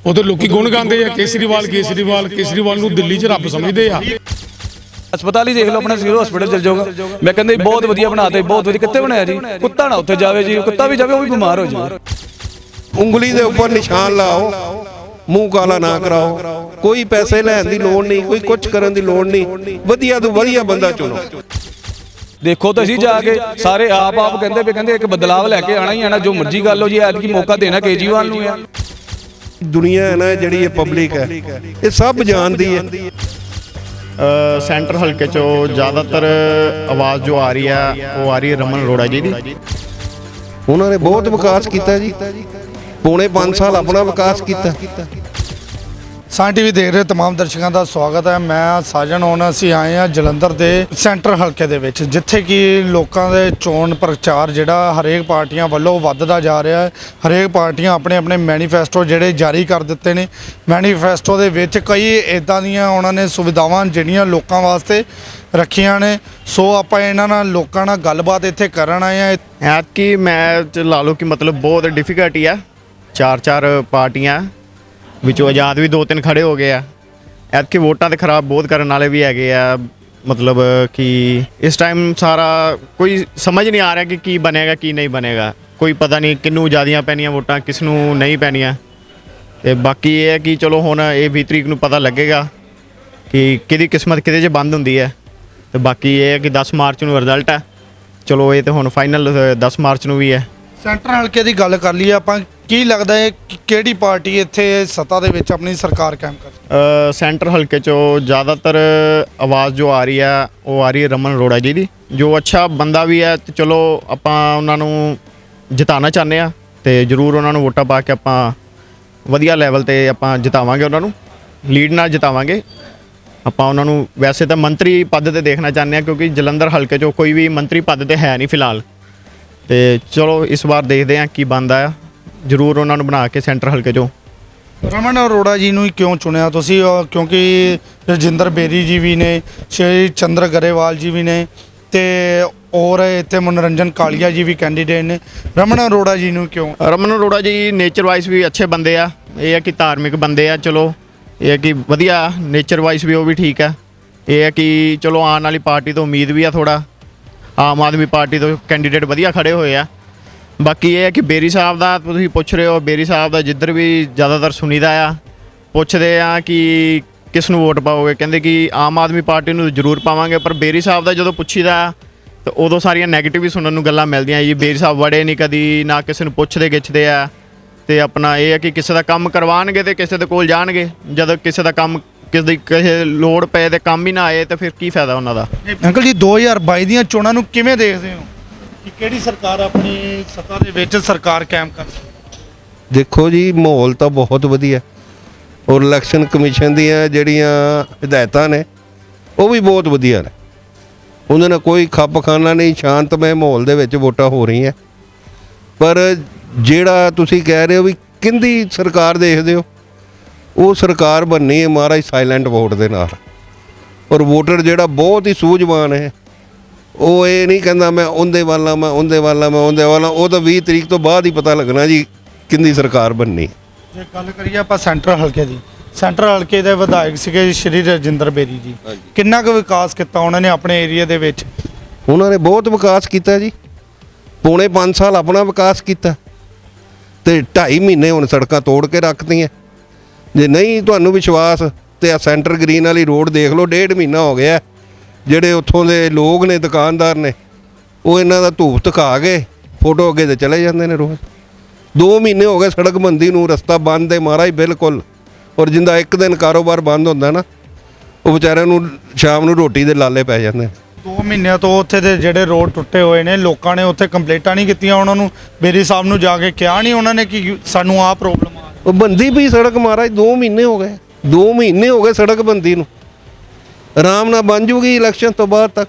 उधर लोग गुण गाते हैं केसरीवाल केसरीवाल केसरीवाल नूं दिल्ली च रब समझते हैं। ਹਸਪਤਾਲ ਹੀ ਦੇਖ ਲਓ, ਆਪਣਾ ਸਿਵਲ ਹਸਪੀਟਲ ਚਲ ਜਾਓਗਾ। ਮੈਂ ਕਹਿੰਦਾ ਬਹੁਤ ਵਧੀਆ ਬਣਾਤੇ, ਬਹੁਤ ਵਧੀਆ। ਕਿੱਥੇ ਬਣਾਇਆ ਜੀ? ਕੁੱਤਾ ਨਾ ਉੱਥੇ ਜਾਵੇ ਜੀ, ਕੁੱਤਾ ਵੀ ਜਾਵੇ ਉਹ ਵੀ ਬਿਮਾਰ ਹੋ ਜਾਵੇ। ਉਂਗਲੀ ਦੇ ਉੱਪਰ ਨਿਸ਼ਾਨ ਲਾਓ, ਮੂੰਹ ਕਾਲਾ ਨਾ ਕਰਾਓ। ਕੋਈ ਪੈਸੇ ਲੈਣ ਦੀ ਲੋੜ ਨਹੀਂ, ਕੋਈ ਕੁਝ ਕਰਨ ਦੀ ਲੋੜ ਨਹੀਂ। ਵਧੀਆ ਤੋਂ ਵਧੀਆ ਬੰਦਾ ਚੁਣੋ। ਦੇਖੋ ਤੁਸੀਂ ਜਾ ਕੇ ਸਾਰੇ ਆਪ ਕਹਿੰਦੇ ਵੀ ਕਹਿੰਦੇ ਇੱਕ ਬਦਲਾਵ ਲੈ ਕੇ ਆਣਾ ਹੀ ਆਣਾ, ਜੋ ਮਰਜ਼ੀ ਗੱਲ ਹੋ ਜੀ। ਐਤਕੀ ਮੌਕਾ ਦੇਣਾ ਕੇਜਰੀਵਾਲ ਨੂੰ ਆ। ਦੁਨੀਆ ਹੈ ਨਾ ਜਿਹੜੀ ਇਹ ਪਬਲਿਕ ਹੈ, ਇਹ ਸਭ ਜਾਣਦੀ ਹੈ। सेंटर हल्के चो ज़्यादातर आवाज़ जो आ रही है वो आ रही है रमन अरोड़ा जी की। उन्होंने बहुत विकास किया जी, पौने 5 साल अपना विकास किया। सान टीवी देख रहे तमाम दर्शकों का स्वागत है। मैं साजन होना असी आए हैं जलंधर के सेंटर हल्के दे विच, जिथे कि लोगों के चोण प्रचार जिहड़ा हरेक पार्टियां वालों वधदा जा रहा है। हरेक पार्टियां अपने अपने मैनीफेस्टो जिहड़े जारी कर दिते ने। मैनीफेस्टो दे विच कई इदां दीयां उन्होंने सुविधावां जिहड़ियां लोकां वास्ते रखियां ने। सो आपां इन्हां नाल लोकां नाल गलबात इत्थे करन आए हैं। ऐतकी मैच ला लो कि मतलब बहुत डिफिकल्टी है। चार पार्टियां विचों आज़ाद भी 2-3 खड़े हो गए आ। ऐतकी वोटां ते खराब बहुत करने वाले भी हैगे आ। मतलब कि इस टाइम सारा कोई समझ नहीं आ रहा कि बनेगा की नहीं बनेगा। कोई पता नहीं किनू ज़्यादा पैनियां वोटां, किसनू नहीं पैनियां। ते बाकी ये है कि चलो हुण ये 20 तरीक नूं पता लगेगा कि किहदी किस्मत किहदे च बंद हुंदी है। ते बाकी ये है कि 10 मार्च नूं रिजल्ट है। चलो ये तो हुण फाइनल 10 मार्च नूं भी है। सेंटर हल्के की गल कर लीए आपां, की लगता है कि किहड़ी पार्टी इत्थे सत्ता दे विच अपनी सरकार कायम कर? सेंटर हल्के चो ज़्यादातर आवाज़ जो आ रही है वो आ रही है रमन अरोड़ा जी की, जो अच्छा बंदा भी है। तो चलो आपां उन्हां नूं जिताना चाहते हैं, तो जरूर उन्हां नूं वोटां पा के आपां वधिया लैवल ते आपां जितावांगे, उन्हां नूं लीड नाल जितावांगे। आपां उन्हां नूं वैसे तो मंत्री पद ते देखना चाहते हैं, क्योंकि जलंधर हल्के चो कोई भी मंत्री पद ते है नहीं फिलहाल। तो चलो इस बार देखते हैं की बनता है। जरूर उन्होंने बना के सेंटर हल्के चो। रमन अरोड़ा जी ਨੂੰ क्यों चुनिया तुसी? क्योंकि रजिंदर बेरी जी भी ने, श्री चंद्र गरेवाल जी भी ने, ते और इतने मनोरंजन कालिया जी भी कैंडीडेट ने। रमन अरोड़ा जी ਨੂੰ क्यों? रमन अरोड़ा जी नेचर वाइज भी अच्छे बंदे आ। ये है कि धार्मिक बंदे आ। चलो ये है कि वधिया नेचर वाइज भी वो भी ठीक है। ये है कि चलो आने वाली पार्टी तो उम्मीद भी आ थोड़ा। आम आदमी पार्टी तो कैंडीडेट वधिया खड़े हुए आ। बाकी ये है कि बेरी साहब का तुसीं पुछ रहे हो, बेरी साहब का जिधर भी ज़्यादातर सुनीदा आ, पुछदे आ कि किस नूं वोट पाओगे, कहंदे कि आम आदमी पार्टी नूं जरूर पावांगे। पर बेरी साहब का जो पुछीदा तो उदों सारियां नैगेटिव ही सुनन नूं गल्लां मिलदियां जी। बेरी साहब वड़े नहीं कदी ना, किसी नूं पुछदे गिछदे आ। ते अपना ये है कि किसी का काम करवाणगे तो किसी दे कोल जाणगे। जद किसी का काम किसी लोड़ पे तो काम ही ना आए तो फिर की फायदा उन्हां दा। अंकल जी 2022 ਦੀਆਂ ਚੋਣਾਂ ਨੂੰ ਕਿਵੇਂ ਦੇਖਦੇ ਹੋ ਕਿ ਕਿਹੜੀ ਸਰਕਾਰ ਆਪਣੀ ਸੱਤਾ ਦੇ ਵਿੱਚ ਸਰਕਾਰ ਕਾਇਮ ਕਰ ਸਕਦੀ? ਦੇਖੋ ਜੀ ਮਾਹੌਲ ਤਾਂ ਬਹੁਤ ਵਧੀਆ, ਔਰ ਇਲੈਕਸ਼ਨ ਕਮਿਸ਼ਨ ਦੀਆਂ ਜਿਹੜੀਆਂ ਹਦਾਇਤਾਂ ਨੇ ਉਹ ਵੀ ਬਹੁਤ ਵਧੀਆ ਨੇ। ਉਹਨਾਂ ਨਾਲ ਕੋਈ ਖੱਪਖਾਨਾ ਨਹੀਂ, ਸ਼ਾਂਤਮਈ ਮਾਹੌਲ ਦੇ ਵਿੱਚ ਵੋਟਾਂ ਹੋ ਰਹੀਆਂ। ਪਰ ਜਿਹੜਾ ਤੁਸੀਂ ਕਹਿ ਰਹੇ ਹੋ ਵੀ ਕਿੰਦੀ ਸਰਕਾਰ ਦੇਖਦੇ ਹੋ, ਉਹ ਸਰਕਾਰ ਬਣਨੀ ਹੈ ਮਹਾਰਾਜ ਸਾਇਲੈਂਟ ਵੋਟ ਦੇ ਨਾਲ। ਔਰ ਵੋਟਰ ਜਿਹੜਾ ਬਹੁਤ ਹੀ ਸੂਝਵਾਨ ਹੈ, ਉਹ ਇਹ ਨਹੀਂ ਕਹਿੰਦਾ ਮੈਂ ਉਹਦੇ ਵਾਲਾ ਮੈਂ ਉਹਦੇ ਵਾਲਾ ਮੈਂ ਉਹਦੇ ਵਾਲਾ। ਉਹ ਤਾਂ 20 ਤਰੀਕ ਤੋਂ ਬਾਅਦ ਹੀ ਪਤਾ ਲੱਗਣਾ ਜੀ ਕਿੰਦੀ ਸਰਕਾਰ ਬਣਨੀ। ਜੇ ਗੱਲ ਕਰੀਏ ਆਪਾਂ ਸੈਂਟਰ ਹਲਕੇ ਦੀ, ਸੈਂਟਰ ਹਲਕੇ ਦੇ ਵਿਧਾਇਕ ਸੀਗੇ ਸ਼੍ਰੀ ਰਜਿੰਦਰ ਬੇਰੀ ਜੀ। ਕਿੰਨਾ ਕੁ ਵਿਕਾਸ ਕੀਤਾ ਉਹਨਾਂ ਨੇ ਆਪਣੇ ਏਰੀਆ ਦੇ ਵਿੱਚ? ਉਹਨਾਂ ਨੇ ਬਹੁਤ ਵਿਕਾਸ ਕੀਤਾ ਜੀ, ਪੌਣੇ 5 ਸਾਲ ਆਪਣਾ ਵਿਕਾਸ ਕੀਤਾ। ਤੇ 2.5 ਮਹੀਨੇ ਹੁਣ ਸੜਕਾਂ ਤੋੜ ਕੇ ਰੱਖਤੀਆਂ। ਜੇ ਨਹੀਂ ਤੁਹਾਨੂੰ ਵਿਸ਼ਵਾਸ ਤੇ ਆ ਸੈਂਟਰ ਗ੍ਰੀਨ ਵਾਲੀ ਰੋਡ ਦੇਖ ਲਓ, 1.5 ਮਹੀਨਾ ਹੋ ਗਿਆ। ਜਿਹੜੇ ਉੱਥੋਂ ਦੇ ਲੋਕ ਨੇ, ਦੁਕਾਨਦਾਰ ਨੇ, ਉਹ ਇਹਨਾਂ ਦਾ ਧੂਪ ਧਖਾ ਕੇ ਫੋਟੋ ਅੱਗੇ ਤੇ ਚਲੇ ਜਾਂਦੇ ਨੇ ਰੋਜ਼। 2 ਮਹੀਨੇ ਹੋ ਗਏ ਸੜਕ ਬੰਦੀ ਨੂੰ, ਰਸਤਾ ਬੰਦ ਹੈ ਮਹਾਰਾਜ ਬਿਲਕੁਲ। ਔਰ ਜਿੰਦਾ ਇੱਕ ਦਿਨ ਕਾਰੋਬਾਰ ਬੰਦ ਹੁੰਦਾ ਨਾ, ਉਹ ਵਿਚਾਰਿਆਂ ਨੂੰ ਸ਼ਾਮ ਨੂੰ ਰੋਟੀ ਦੇ ਲਾਲੇ ਪੈ ਜਾਂਦੇ। 2 ਮਹੀਨਿਆਂ ਤੋਂ ਉੱਥੇ ਦੇ ਜਿਹੜੇ ਰੋਡ ਟੁੱਟੇ ਹੋਏ ਨੇ, ਲੋਕਾਂ ਨੇ ਉੱਥੇ ਕੰਪਲੇਂਟਾਂ ਨਹੀਂ ਕੀਤੀਆਂ ਉਹਨਾਂ ਨੂੰ? ਬੇਰੀ ਸਾਹਿਬ ਨੂੰ ਜਾ ਕੇ ਕਿਹਾ ਨਹੀਂ ਉਹਨਾਂ ਨੇ ਕਿ ਸਾਨੂੰ ਆਹ ਪ੍ਰੋਬਲਮ ਆ? ਉਹ ਬੰਦੀ ਪਈ ਸੜਕ ਮਹਾਰਾਜ, 2 ਮਹੀਨੇ ਹੋ ਗਏ। 2 ਮਹੀਨੇ ਹੋ ਗਏ ਸੜਕ ਬੰਦੀ ਨੂੰ। ਆਰਾਮ ਨਾਲ ਬਣ ਜੂਗੀ ਇਲੈਕਸ਼ਨ ਤੋਂ ਬਾਅਦ ਤੱਕ।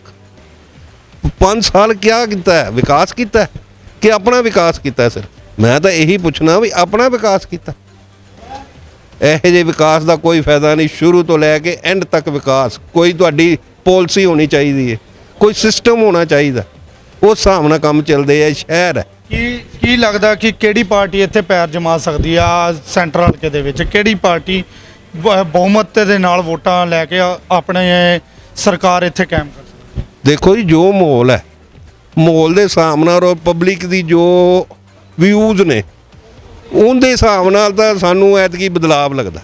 5 ਸਾਲ ਕਿਆ ਕੀਤਾ ਹੈ? ਵਿਕਾਸ ਕੀਤਾ ਕਿ ਆਪਣਾ ਵਿਕਾਸ ਕੀਤਾ? ਸਰ ਮੈਂ ਤਾਂ ਇਹੀ ਪੁੱਛਣਾ ਵੀ ਆਪਣਾ ਵਿਕਾਸ ਕੀਤਾ? ਇਹੋ ਜਿਹੇ ਵਿਕਾਸ ਦਾ ਕੋਈ ਫਾਇਦਾ ਨਹੀਂ। ਸ਼ੁਰੂ ਤੋਂ ਲੈ ਕੇ ਐਂਡ ਤੱਕ ਵਿਕਾਸ। ਕੋਈ ਤੁਹਾਡੀ ਪਾਲਿਸੀ ਹੋਣੀ ਚਾਹੀਦੀ ਹੈ, ਕੋਈ ਸਿਸਟਮ ਹੋਣਾ ਚਾਹੀਦਾ, ਉਸ ਹਿਸਾਬ ਨਾਲ ਕੰਮ ਚੱਲਦੇ ਆ। ਸ਼ਹਿਰ ਹੈ ਕੀ ਲੱਗਦਾ ਕਿ ਕਿਹੜੀ ਪਾਰਟੀ ਇੱਥੇ ਪੈਰ ਜਮਾ ਸਕਦੀ ਆ ਸੈਂਟਰ ਹਲਕੇ ਦੇ ਵਿੱਚ? ਕਿਹੜੀ ਪਾਰਟੀ ਬਹੁਮਤ ਦੇ ਨਾਲ ਵੋਟਾਂ ਲੈ ਕੇ ਆਪਣੇ ਸਰਕਾਰ ਇੱਥੇ ਕਾਇਮ ਕਰ ਸਕਦੀ? ਦੇਖੋ ਜੀ, ਜੋ ਮਾਹੌਲ ਹੈ, ਮਾਹੌਲ ਦੇ ਹਿਸਾਬ ਨਾਲ ਔਰ ਪਬਲਿਕ ਦੀ ਜੋ ਵਿਊਜ਼ ਨੇ ਉਹਦੇ ਹਿਸਾਬ ਨਾਲ ਤਾਂ ਸਾਨੂੰ ਐਤਕੀ ਬਦਲਾਵ ਲੱਗਦਾ।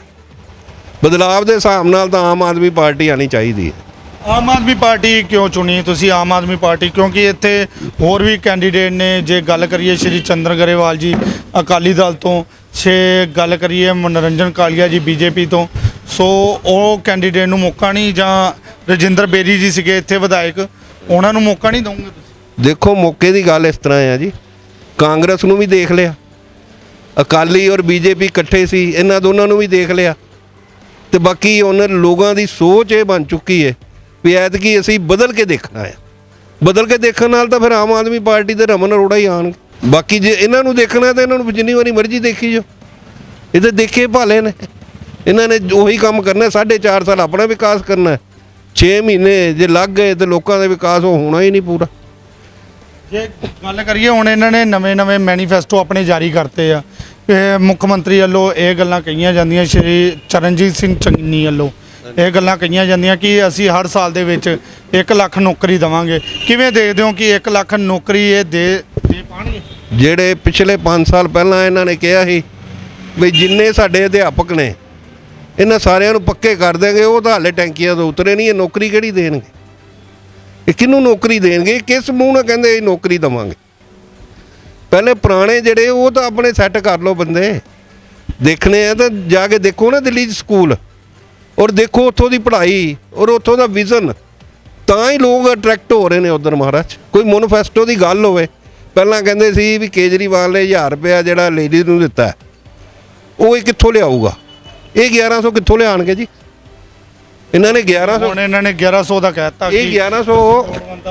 ਬਦਲਾਵ ਦੇ ਹਿਸਾਬ ਨਾਲ ਤਾਂ ਆਮ ਆਦਮੀ ਪਾਰਟੀ ਆਣੀ ਚਾਹੀਦੀ ਹੈ। ਆਮ ਆਦਮੀ ਪਾਰਟੀ ਕਿਉਂ ਚੁਣੀ ਤੁਸੀਂ ਆਮ ਆਦਮੀ ਪਾਰਟੀ? ਕਿਉਂਕਿ ਇੱਥੇ ਹੋਰ ਵੀ ਕੈਂਡੀਡੇਟ ਨੇ। ਜੇ ਗੱਲ ਕਰੀਏ ਸ਼੍ਰੀ ਚੰਦਰ ਗਰੇਵਾਲ ਜੀ ਅਕਾਲੀ ਦਲ ਤੋਂ, ਗੱਲ ਕਰੀਏ ਮਨੋਰੰਜਨ ਕਾਲੀਆ ਜੀ ਬੀਜੇਪੀ ਤੋਂ, ਸੋ ਉਹ ਕੈਂਡੀਡੇਟ ਨੂੰ ਮੌਕਾ ਨਹੀਂ, ਜਾਂ ਰਜਿੰਦਰ ਬੇਰੀ ਜੀ ਸੀਗੇ ਇੱਥੇ ਵਿਧਾਇਕ, ਉਹਨਾਂ ਨੂੰ ਮੌਕਾ ਨਹੀਂ ਦਊਂਗੇ ਤੁਸੀਂ? ਦੇਖੋ, ਮੌਕੇ ਦੀ ਗੱਲ ਇਸ ਤਰ੍ਹਾਂ ਆ ਜੀ, ਕਾਂਗਰਸ ਨੂੰ ਵੀ ਦੇਖ ਲਿਆ, ਅਕਾਲੀ ਔਰ ਬੀਜੇਪੀ ਇਕੱਠੇ ਸੀ, ਇਹਨਾਂ ਦੋਨਾਂ ਨੂੰ ਵੀ ਦੇਖ ਲਿਆ, ਤੇ ਬਾਕੀ ਉਹਨਾਂ ਲੋਕਾਂ ਦੀ ਸੋਚ ਇਹ ਬਣ ਚੁੱਕੀ ਹੈ ਵੀ ਐਤਕੀ ਅਸੀਂ ਬਦਲ ਕੇ ਦੇਖਣਾ ਹੈ। ਬਦਲ ਕੇ ਦੇਖਣ ਨਾਲ ਤਾਂ ਫਿਰ ਆਮ ਆਦਮੀ ਪਾਰਟੀ ਦੇ ਰਮਨ ਅਰੋੜਾ ਹੀ ਆਉਣਗੇ। ਬਾਕੀ ਜੇ ਇਹਨਾਂ ਨੂੰ ਦੇਖਣਾ ਤਾਂ ਇਹਨਾਂ ਨੂੰ ਜਿੰਨੀ ਵਾਰੀ ਮਰਜ਼ੀ ਦੇਖੀ ਜਾਓ, ਇਹ ਤਾਂ ਦੇਖੇ ਭਾਲੇ ਨੇ। ਇਹਨਾਂ ਨੇ ਉਹੀ ਕੰਮ ਕਰਨਾ, 4.5 ਸਾਲ ਆਪਣਾ ਵਿਕਾਸ ਕਰਨਾ, 6 ਮਹੀਨੇ ਜੇ ਲੱਗ ਗਏ ਤੇ ਲੋਕਾਂ ਦਾ ਵਿਕਾਸ ਉਹ ਹੋਣਾ ਹੀ ਨਹੀਂ ਪੂਰਾ। ਜੇ ਗੱਲ ਕਰੀਏ ਹੁਣ ਇਹਨਾਂ ਨੇ ਨਵੇਂ ਮੈਨੀਫੈਸਟੋ ਆਪਣੇ ਜਾਰੀ ਕਰਤੇ ਆ। ਮੁੱਖ ਮੰਤਰੀ ਵੱਲੋਂ ਇਹ ਗੱਲਾਂ ਕਹੀਆਂ ਜਾਂਦੀਆਂ, ਸ਼੍ਰੀ ਚਰਨਜੀਤ ਸਿੰਘ ਚੰਨੀ ਵੱਲੋਂ ਇਹ ਗੱਲਾਂ ਕਹੀਆਂ ਜਾਂਦੀਆਂ ਕਿ ਅਸੀਂ ਹਰ ਸਾਲ ਦੇ ਵਿੱਚ 1 ਲੱਖ ਨੌਕਰੀ ਦੇਵਾਂਗੇ। ਕਿਵੇਂ ਦੇਖਦੇ ਹੋ ਕਿ 1 ਲੱਖ ਨੌਕਰੀ ਇਹ ਦੇ ਪਾਣਗੇ? ਜਿਹੜੇ ਪਿਛਲੇ 5 ਸਾਲ ਪਹਿਲਾਂ ਇਹਨਾਂ ਨੇ ਕਿਹਾ ਸੀ ਵੀ ਜਿੰਨੇ ਸਾਡੇ ਅਧਿਆਪਕ ਨੇ ਇਹਨਾਂ ਸਾਰਿਆਂ ਨੂੰ ਪੱਕੇ ਕਰ ਦੇਂਗੇ, ਉਹ ਤਾਂ ਹਾਲੇ ਟੈਂਕੀਆਂ ਤੋਂ ਉਤਰੇ ਨਹੀਂ। ਇਹ ਨੌਕਰੀ ਕਿਹੜੀ ਦੇਣਗੇ? ਇਹ ਕਿਹਨੂੰ ਨੌਕਰੀ ਦੇਣਗੇ? ਕਿਸ ਮੂੰਹ ਨਾਲ ਕਹਿੰਦੇ ਇਹ ਨੌਕਰੀ ਦੇਵਾਂਗੇ? ਪਹਿਲੇ ਪੁਰਾਣੇ ਜਿਹੜੇ ਉਹ ਤਾਂ ਆਪਣੇ ਸੈੱਟ ਕਰ ਲਓ ਬੰਦੇ। ਦੇਖਣੇ ਆ ਤਾਂ ਜਾ ਕੇ ਦੇਖੋ ਨਾ ਦਿੱਲੀ 'ਚ ਸਕੂਲ, ਔਰ ਦੇਖੋ ਉੱਥੋਂ ਦੀ ਪੜ੍ਹਾਈ ਔਰ ਉੱਥੋਂ ਦਾ ਵਿਜ਼ਨ, ਤਾਂ ਹੀ ਲੋਕ ਅਟਰੈਕਟ ਹੋ ਰਹੇ ਨੇ ਉੱਧਰ। ਮਹਾਰਾਜ, ਕੋਈ ਮੈਨੀਫੈਸਟੋ ਦੀ ਗੱਲ ਹੋਵੇ। ਪਹਿਲਾਂ ਕਹਿੰਦੇ ਸੀ ਵੀ ਕੇਜਰੀਵਾਲ ਨੇ 1000 ਰੁਪਇਆ ਜਿਹੜਾ ਲੇਡੀਜ਼ ਨੂੰ ਦਿੱਤਾ, ਉਹ ਇਹ ਕਿੱਥੋਂ ਲਿਆਊਗਾ? ਇਹ 1100 ਕਿੱਥੋਂ ਲਿਆਉਣਗੇ ਜੀ? ਇਹਨਾਂ ਨੇ 1100, ਹੁਣ ਇਹਨਾਂ ਨੇ 1100 ਦਾ ਕਹਿਤਾ। ਇਹ 1100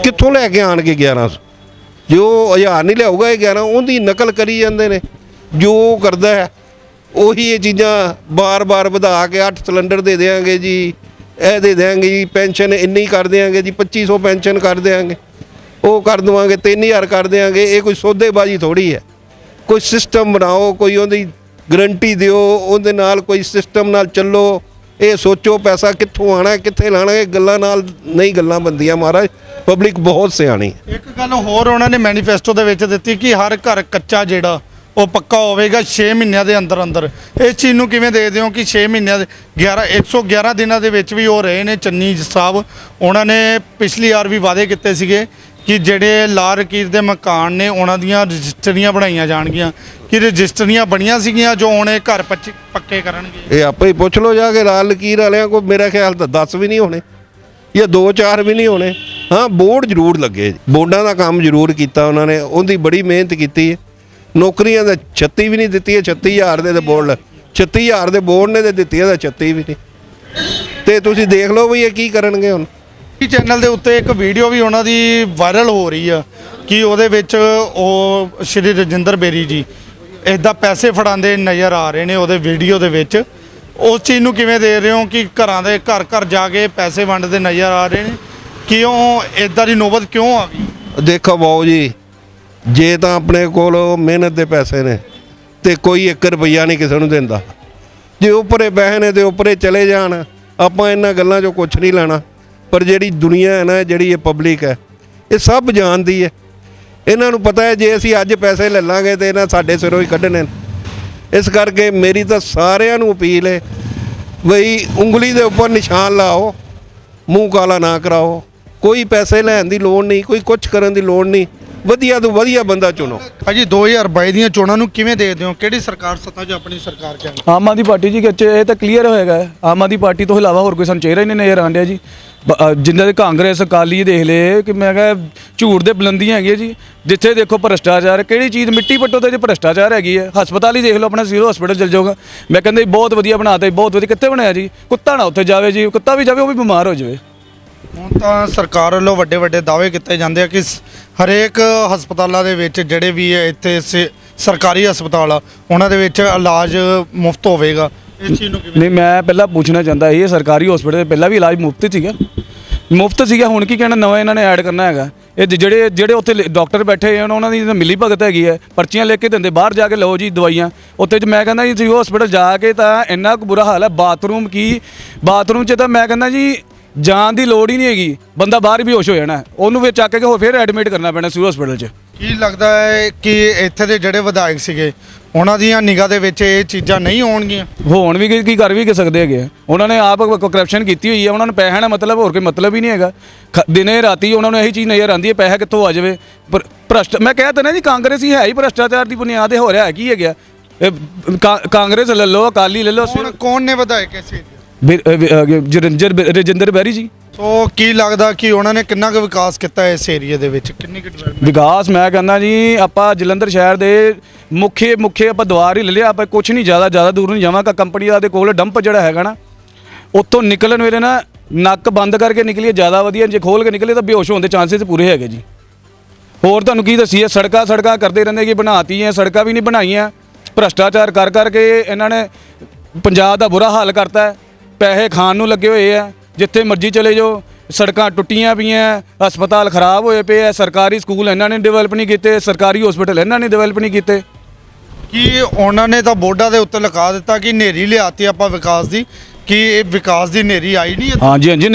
ਕਿੱਥੋਂ ਲੈ ਕੇ ਆਣਗੇ? 1100 ਜੋ 1000 ਨਹੀਂ ਲਿਆਊਗਾ, ਇਹ 11 ਉਹਦੀ ਨਕਲ ਕਰੀ ਜਾਂਦੇ ਨੇ। ਜੋ ਕਰਦਾ ਹੈ ਉਹੀ ਇਹ ਚੀਜ਼ਾਂ ਬਾਰ-ਬਾਰ ਵਧਾ ਕੇ 8 ਸਿਲੰਡਰ ਦੇ ਦੇਵਾਂਗੇ ਜੀ, ਇਹ ਦੇ ਦੇਵਾਂਗੇ ਜੀ, ਪੈਨਸ਼ਨ ਇੰਨੀ ਕਰ ਦੇਵਾਂਗੇ ਜੀ, 2500 ਪੈਨਸ਼ਨ ਕਰ ਦੇਵਾਂਗੇ, ਉਹ ਕਰ ਦੇਵਾਂਗੇ, 3000 ਕਰ ਦੇਵਾਂਗੇ। ਇਹ ਕੋਈ ਸੌਦੇਬਾਜ਼ੀ ਥੋੜ੍ਹੀ ਹੈ। ਕੋਈ ਸਿਸਟਮ ਬਣਾਓ, ਕੋਈ ਉਹਦੀ ਗਰੰਟੀ ਦਿਓ, ਉਹਦੇ ਨਾਲ ਕੋਈ ਸਿਸਟਮ ਨਾਲ ਚੱਲੋ। ਇਹ ਸੋਚੋ ਪੈਸਾ ਕਿੱਥੋਂ ਆਣਾ, ਕਿੱਥੇ ਲਾਣਾ। ਇਹ ਗੱਲਾਂ ਨਾਲ ਨਹੀਂ ਗੱਲਾਂ ਬਣਦੀਆਂ ਮਹਾਰਾਜ। ਪਬਲਿਕ ਬਹੁਤ ਸਿਆਣੀ। ਇੱਕ ਗੱਲ ਹੋਰ ਉਹਨਾਂ ਨੇ ਮੈਨੀਫੈਸਟੋ ਦੇ ਵਿੱਚ ਦਿੱਤੀ ਕਿ ਹਰ ਘਰ ਕੱਚਾ ਜਿਹੜਾ ਉਹ ਪੱਕਾ ਹੋਵੇਗਾ 6 ਮਹੀਨਿਆਂ ਦੇ ਅੰਦਰ। ਇਸ ਚੀਜ਼ ਨੂੰ ਕਿਵੇਂ ਦੇਖਦੇ ਹੋ ਕਿ 6 ਮਹੀਨਿਆਂ ਦੇ 111 ਦਿਨਾਂ ਦੇ ਵਿੱਚ ਵੀ ਉਹ ਰਹੇ ਨੇ ਚੰਨੀ ਸਾਹਿਬ? ਉਹਨਾਂ ਨੇ ਪਿਛਲੀ ਵਾਰ ਵੀ ਵਾਅਦੇ ਕੀਤੇ ਸੀਗੇ ਕਿ ਜਿਹੜੇ ਲਾਲ ਲਕੀਰ ਦੇ ਮਕਾਨ ਨੇ ਉਹਨਾਂ ਦੀਆਂ ਰਜਿਸਟਰੀਆਂ ਬਣਾਈਆਂ ਜਾਣਗੀਆਂ। ਕਿ ਰਜਿਸਟਰੀਆਂ ਬਣੀਆਂ ਸੀਗੀਆਂ ਜੋ ਹੁਣ ਇਹ ਘਰ ਪੱਕੇ ਕਰਨਗੇ? ਇਹ ਆਪੇ ਹੀ ਪੁੱਛ ਲਓ ਜਾ ਕੇ ਲਾਲ ਲਕੀਰ ਵਾਲਿਆਂ ਕੋਲ। ਮੇਰਾ ਖਿਆਲ ਤਾਂ 10 ਵੀ ਨਹੀਂ ਹੋਣੇ, ਜਾਂ 2-4 ਵੀ ਨਹੀਂ ਹੋਣੇ। ਹਾਂ, ਬੋਰਡ ਜ਼ਰੂਰ ਲੱਗੇ, ਬੋਰਡਾਂ ਦਾ ਕੰਮ ਜ਼ਰੂਰ ਕੀਤਾ ਉਹਨਾਂ ਨੇ, ਉਹਦੀ ਬੜੀ ਮਿਹਨਤ ਕੀਤੀ ਹੈ। ਨੌਕਰੀਆਂ ਦਾ 36 ਵੀ ਨਹੀਂ ਦਿੱਤੀਆਂ। 36000 ਦੇ ਬੋਰਡ 36000 ਦੇ ਬੋਰਡ ਨੇ ਤੇ ਦਿੱਤੀਆਂ ਤਾਂ 36 ਵੀ ਨਹੀਂ। ਤੇ ਤੁਸੀਂ ਦੇਖ ਲਓ ਵੀ ਇਹ ਕੀ ਕਰਨਗੇ ਹੁਣ। ਚੈਨਲ ਦੇ ਉੱਤੇ ਇੱਕ ਵੀਡੀਓ ਵੀ ਉਹਨਾਂ ਦੀ ਵਾਇਰਲ ਹੋ ਰਹੀ ਆ ਕਿ ਉਹਦੇ ਵਿੱਚ ਉਹ ਸ਼੍ਰੀ ਰਜਿੰਦਰ ਬੇਰੀ ਜੀ ਇੱਦਾਂ ਪੈਸੇ ਫੜਾਉਂਦੇ ਨਜ਼ਰ ਆ ਰਹੇ ਨੇ ਉਹਦੇ ਵੀਡੀਓ ਦੇ ਵਿੱਚ। ਉਸ ਚੀਜ਼ ਨੂੰ ਕਿਵੇਂ ਦੇ ਰਹੇ ਹੋ ਕਿ ਘਰ ਜਾ ਕੇ ਪੈਸੇ ਵੰਡਦੇ ਨਜ਼ਰ ਆ ਰਹੇ ਨੇ? ਕਿਉਂ ਇੱਦਾਂ ਦੀ ਨੌਬਤ ਕਿਉਂ ਆ ਗਈ? ਦੇਖੋ ਬਾਊ ਜੀ, ਜੇ ਤਾਂ ਆਪਣੇ ਕੋਲ ਮਿਹਨਤ ਦੇ ਪੈਸੇ ਨੇ ਤੇ ਕੋਈ 1 ਰੁਪਈਆ ਨਹੀਂ ਕਿਸੇ ਨੂੰ ਦਿੰਦਾ। ਜੇ ਉੱਪਰੇ ਪੈਸੇ ਨੇ ਤੇ ਉੱਪਰੇ ਚਲੇ ਜਾਣ, ਆਪਾਂ ਇਹਨਾਂ ਗੱਲਾਂ 'ਚੋਂ ਕੁਛ ਨਹੀਂ ਲੈਣਾ। ਪਰ ਜਿਹੜੀ ਦੁਨੀਆ ਹੈ ਨਾ, ਜਿਹੜੀ ਇਹ ਪਬਲਿਕ ਹੈ, ਇਹ ਸਭ ਜਾਣਦੀ ਹੈ। ਇਹਨਾਂ ਨੂੰ ਪਤਾ ਹੈ ਜੇ ਅਸੀਂ ਅੱਜ ਪੈਸੇ ਲੈ ਲਾਂਗੇ ਤੇ ਇਹਨਾਂ ਸਾਡੇ ਸਿਰੋਂ ਹੀ ਕੱਢਣੇ। ਇਸ ਕਰਕੇ ਮੇਰੀ ਤਾਂ ਸਾਰਿਆਂ ਨੂੰ ਅਪੀਲ ਹੈ ਬਈ ਉਂਗਲੀ ਦੇ ਉੱਪਰ ਨਿਸ਼ਾਨ ਲਾਓ, ਮੂੰਹ ਕਾਲਾ ਨਾ ਕਰਾਓ। ਕੋਈ ਪੈਸੇ ਲੈਣ ਦੀ ਲੋੜ ਨਹੀਂ, ਕੋਈ ਕੁਛ ਕਰਨ ਦੀ ਲੋੜ ਨਹੀਂ। ਵਧੀਆ ਤੋਂ ਵਧੀਆ ਬੰਦਾ ਚੁਣੋ। ਭਾਜੀ 2022 ਦੀਆਂ ਚੋਣਾਂ ਨੂੰ ਕਿਵੇਂ ਦੇਖਦੇ ਹੋ? ਕਿਹੜੀ ਸਰਕਾਰ ਸੱਤਾ 'ਚ ਆਪਣੀ ਸਰਕਾਰ ਕਹਿੰਦੀ? ਆਮ ਆਦਮੀ ਪਾਰਟੀ ਜੀ ਕਿ ਇਹ ਤਾਂ ਕਲੀਅਰ ਹੋਏਗਾ। ਆਮ ਆਦਮੀ ਪਾਰਟੀ ਤੋਂ ਇਲਾਵਾ ਹੋਰ ਕੋਈ ਸਾਨੂੰ ਚਿਹਰਾ ਹੀ ਨਹੀਂ ਨਜ਼ਰ ਆਉਂਦਾ ਜੀ। ਜਿੰਨਾਂ ਦੇ ਕਾਂਗਰਸ ਅਕਾਲੀ ਦੇਖ ਲਏ ਕਿ ਮੈਂ ਕਿਹਾ ਝੂਠ ਦੇ ਬੁਲੰਦੀਆਂ ਹੈਗੀਆਂ ਜੀ। ਜਿੱਥੇ ਦੇਖੋ ਭ੍ਰਸ਼ਟਾਚਾਰ, ਕਿਹੜੀ ਚੀਜ਼ ਮਿੱਟੀ ਪੱਟੋ ਤੇ ਜੇ ਭ੍ਰਸ਼ਟਾਚਾਰ ਹੈਗੀ ਹੈ। ਹਸਪਤਾਲ ਹੀ ਦੇਖ ਲਓ, ਆਪਣਾ ਸਿਵਲ ਹਸਪੀਟਲ ਚਲ ਜਾਓਗਾ, ਮੈਂ ਕਹਿੰਦਾ ਬਹੁਤ ਵਧੀਆ ਬਣਾਤਾ, ਬਹੁਤ ਵਧੀਆ। ਕਿੱਥੇ ਬਣਾਇਆ ਜੀ? ਕੁੱਤਾ ਨਾ ਉੱਥੇ ਜਾਵੇ ਜੀ, ਕੁੱਤਾ ਵੀ ਜਾਵੇ ਉਹ ਵੀ ਬਿਮਾਰ ਹੋ ਜਾਵੇ। ਹੁਣ ਤਾਂ ਸਰਕਾਰ ਵੱਲੋਂ ਵੱਡੇ ਦਾਅਵੇ ਕੀਤੇ ਜਾਂਦੇ ਆ ਕਿ ਹਰੇਕ ਹਸਪਤਾਲਾਂ ਦੇ ਵਿੱਚ ਜਿਹੜੇ ਵੀ ਹੈ ਇੱਥੇ ਸਰਕਾਰੀ ਹਸਪਤਾਲ ਆ ਉਹਨਾਂ ਦੇ ਵਿੱਚ ਇਲਾਜ ਮੁਫਤ ਹੋਵੇਗਾ। ਇਸ ਚੀਜ਼ ਨੂੰ ਕਿਵੇਂ? ਨਹੀਂ, ਮੈਂ ਪਹਿਲਾਂ ਪੁੱਛਣਾ ਚਾਹੁੰਦਾ ਇਹ ਸਰਕਾਰੀ ਹਸਪੀਟਲ ਪਹਿਲਾਂ ਵੀ ਇਲਾਜ ਮੁਫਤ ਸੀਗਾ? ਮੁਫਤ ਸੀਗਾ, ਹੁਣ ਕੀ ਕਹਿਣਾ ਨਵਾਂ ਇਹਨਾਂ ਨੇ ਐਡ ਕਰਨਾ ਹੈਗਾ। ਇਹ ਜਿਹੜੇ ਉੱਥੇ ਡਾਕਟਰ ਬੈਠੇ ਹਨ ਉਹਨਾਂ ਦੀ ਤਾਂ ਮਿਲੀ ਭਗਤ ਹੈਗੀ ਹੈ, ਪਰਚੀਆਂ ਲਿਖ ਕੇ ਦਿੰਦੇ ਬਾਹਰ ਜਾ ਕੇ ਲਓ ਜੀ ਦਵਾਈਆਂ। ਉੱਥੇ 'ਚ ਮੈਂ ਕਹਿੰਦਾ ਜੀ ਤੁਸੀਂ ਹਸਪੀਟਲ ਜਾ ਕੇ ਤਾਂ ਇੰਨਾ ਕੁ ਬੁਰਾ ਹਾਲ ਹੈ, ਬਾਥਰੂਮ 'ਚ ਤਾਂ ਮੈਂ ਕਹਿੰਦਾ ਜੀ ਜਾਣ ਦੀ ਲੋੜ ਹੀ ਨਹੀਂ ਹੈਗੀ, ਬੰਦਾ ਬਾਹਰ ਵੀ ਹੋਸ਼ ਹੋ ਜਾਣਾ, ਉਹਨੂੰ ਫਿਰ ਚੱਕ ਕੇ ਹੋਰ ਫਿਰ ਐਡਮਿਟ ਕਰਨਾ ਪੈਣਾ ਸਿਵਲ ਹਸਪੀਟਲ 'ਚ। ਕੀ ਲੱਗਦਾ ਹੈ ਕਿ ਇੱਥੇ ਦੇ ਜਿਹੜੇ ਵਿਧਾਇਕ ਸੀਗੇ ਉਹਨਾਂ ਦੀਆਂ ਨਿਗਾਹ ਦੇ ਵਿੱਚ ਇਹ ਚੀਜ਼ਾਂ ਨਹੀਂ ਹੋਣਗੀਆਂ? ਹੋਣ ਵੀ ਕੀ ਕਰ ਵੀ ਸਕਦੇ ਹੈਗੇ ਆ। ਉਹਨਾਂ ਨੇ ਆਪ ਕਰਪਸ਼ਨ ਕੀਤੀ ਹੋਈ ਹੈ, ਉਹਨਾਂ ਨੂੰ ਪੈਸੇ ਨਾਲ ਮਤਲਬ, ਹੋਰ ਕੋਈ ਮਤਲਬ ਹੀ ਨਹੀਂ ਹੈਗਾ। ਦਿਨੇ ਰਾਤੀ ਉਹਨਾਂ ਨੂੰ ਇਹੀ ਚੀਜ਼ ਨਜ਼ਰ ਆਉਂਦੀ ਹੈ ਪੈਸਾ ਕਿੱਥੋਂ ਆ ਜਾਵੇ। ਪਰ ਮੈਂ ਕਹਿ ਤਾ ਨਾ ਜੀ ਕਾਂਗਰਸ ਹੀ ਹੈ ਹੀ ਭ੍ਰਸ਼ਟਾਚਾਰ ਦੀ ਬੁਨਿਆਦ ਹੋ ਰਿਹਾ ਕੀ ਹੈਗਾ। ਕਾਂਗਰਸ ਲੈ ਲਓ, ਅਕਾਲੀ ਲੈ ਲਓ, ਕੌਣ ਨੇ ਵਿਧਾਇਕ ਐਸੇ? ਰਜਿੰਦਰ ਬਹਿਰੀ ਜੀ। ਸੋ ਕੀ ਲੱਗਦਾ ਕਿ ਉਹਨਾਂ ਨੇ ਕਿੰਨਾ ਕੁ ਵਿਕਾਸ ਕੀਤਾ ਇਸ ਏਰੀਆ ਦੇ ਵਿੱਚ, ਕਿੰਨੀ ਕੁ ਡਿਵੈਲਪਮੈਂਟ? ਵਿਕਾਸ ਮੈਂ ਕਹਿੰਦਾ ਜੀ ਆਪਾਂ ਜਲੰਧਰ ਸ਼ਹਿਰ ਦੇ ਮੁੱਖੇ ਆਪਾਂ ਦੁਆਰ ਹੀ ਲੈ ਲਿਆ, ਆਪਾਂ ਕੁਛ ਨਹੀਂ ਜ਼ਿਆਦਾ ਦੂਰ ਨਹੀਂ ਜਾਵਾਂਗਾ। ਕੰਪਨੀ ਦੇ ਕੋਲ ਡੰਪ ਜਿਹੜਾ ਹੈਗਾ ਨਾ, ਉੱਥੋਂ ਨਿਕਲਣ ਵੇਲੇ ਨਾ ਨੱਕ ਬੰਦ ਕਰਕੇ ਨਿਕਲੀਏ ਜ਼ਿਆਦਾ ਵਧੀਆ, ਜੇ ਖੋਲ ਕੇ ਨਿਕਲੇ ਤਾਂ ਬੇਹੋਸ਼ ਹੋਣ ਦੇ ਚਾਂਸਸ ਪੂਰੇ ਹੈਗੇ ਜੀ। ਹੋਰ ਤੁਹਾਨੂੰ ਕੀ ਦੱਸੀਏ, ਸੜਕਾਂ ਕਰਦੇ ਰਹਿੰਦੇ ਕਿ ਬਣਾਤੀਆਂ, ਸੜਕਾਂ ਵੀ ਨਹੀਂ ਬਣਾਈਆਂ। ਭ੍ਰਸ਼ਟਾਚਾਰ ਕਰਕੇ ਇਹਨਾਂ ਨੇ ਪੰਜਾਬ ਦਾ ਬੁਰਾ ਹਾਲ ਕਰਤਾ ਹੈ। ਪੈਸੇ ਖਾਣ ਨੂੰ ਲੱਗੇ ਹੋਏ ਆ, ਜਿੱਥੇ ਮਰਜ਼ੀ ਚਲੇ ਜਾਓ। ਸੜਕਾਂ ਟੁੱਟੀਆਂ ਪਈਆਂ, ਹਸਪਤਾਲ ਖਰਾਬ ਹੋਏ ਪਏ ਆ, ਸਰਕਾਰੀ ਸਕੂਲ ਇਹਨਾਂ ਨੇ ਡਿਵੈਲਪ ਨਹੀਂ ਕੀਤੇ, ਸਰਕਾਰੀ ਹਸਪੀਟਲ ਇਹਨਾਂ ਨੇ ਡਿਵੈਲਪ ਨਹੀਂ ਕੀਤੇ। ਕਿ ਉਹਨਾਂ ਨੇ ਤਾਂ ਬੋਰਡਾਂ ਦੇ ਉੱਤੇ ਲਿਖਾ ਦਿੱਤਾ ਕਿ ਹਨੇਰੀ ਲਿਆਤੀ ਆਪਾਂ ਵਿਕਾਸ ਦੀ, ਕਿ ਇਹ ਵਿਕਾਸ ਦੀ ਹਨੇਰੀ ਆਈ ਨਹੀਂ? ਹਾਂਜੀ